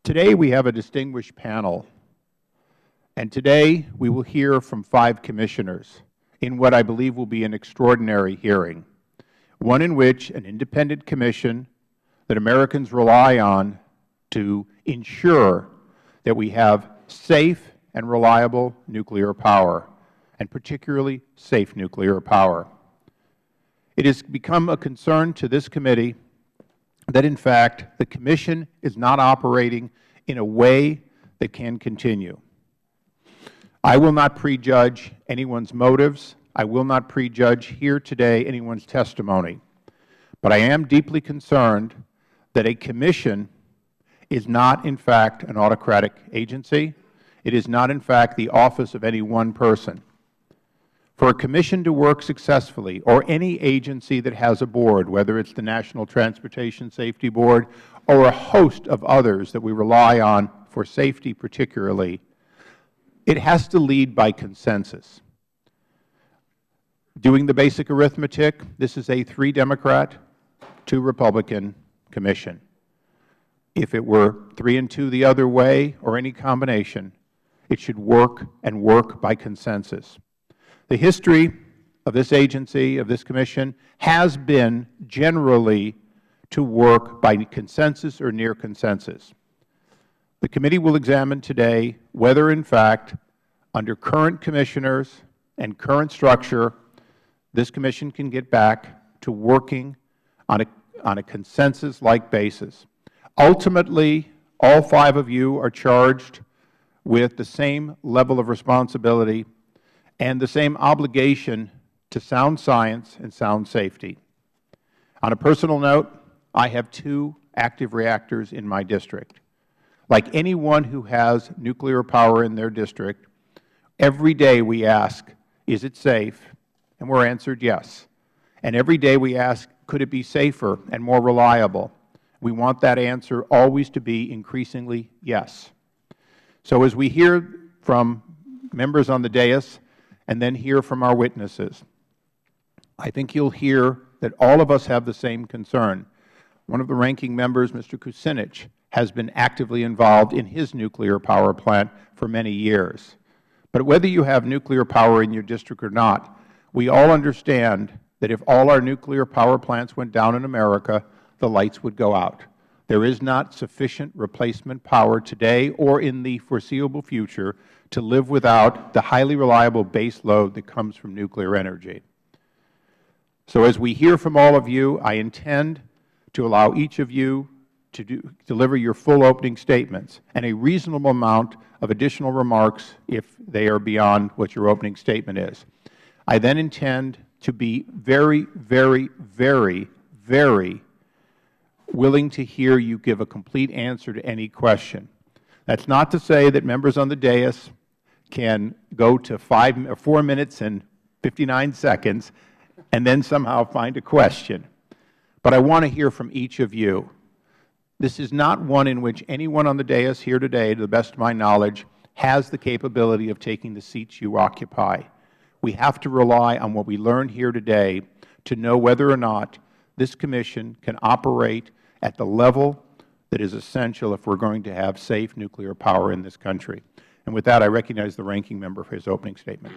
Today we have a distinguished panel, and today we will hear from 5 commissioners in what I believe will be an extraordinary hearing, one in which an independent commission that Americans rely on to ensure that we have safe and reliable nuclear power, and particularly safe nuclear power. It has become a concern to this committee that, in fact, the Commission is not operating in a way that can continue. I will not prejudge anyone's motives. I will not prejudge here today anyone's testimony. But I am deeply concerned that a Commission is not, in fact, an autocratic agency. It is not, in fact, the office of any one person. For a Commission to work successfully, or any agency that has a board, whether it's the National Transportation Safety Board or a host of others that we rely on for safety particularly, it has to lead by consensus. Doing the basic arithmetic, this is a 3 Democrat, 2 Republican Commission. If it were 3 and 2 the other way, or any combination, it should work and work by consensus. The history of this agency, of this Commission, has been generally to work by consensus or near consensus. The committee will examine today whether, in fact, under current commissioners and current structure, this Commission can get back to working on a consensus-like basis. Ultimately, all 5 of you are charged with the same level of responsibility and the same obligation to sound science and sound safety. On a personal note, I have 2 active reactors in my district. Like anyone who has nuclear power in their district, every day we ask, is it safe? And we're answered yes. And every day we ask, could it be safer and more reliable? We want that answer always to be increasingly yes. So as we hear from members on the dais and then hear from our witnesses, I think you'll hear that all of us have the same concern. One of the ranking members, Mr. Kucinich, has been actively involved in his nuclear power plant for many years. But whether you have nuclear power in your district or not, we all understand that if all our nuclear power plants went down in America, the lights would go out. There is not sufficient replacement power today or in the foreseeable future to live without the highly reliable base load that comes from nuclear energy. So as we hear from all of you, I intend to allow each of you to deliver your full opening statements and a reasonable amount of additional remarks if they are beyond what your opening statement is. I then intend to be very, very, very, very willing to hear you give a complete answer to any question. That's not to say that members on the dais can go to 4 minutes and 59 seconds and then somehow find a question. But I want to hear from each of you. This is not one in which anyone on the dais here today, to the best of my knowledge, has the capability of taking the seats you occupy. We have to rely on what we learn here today to know whether or not this Commission can operate at the level that is essential if we're going to have safe nuclear power in this country. And with that, I recognize the ranking member for his opening statement.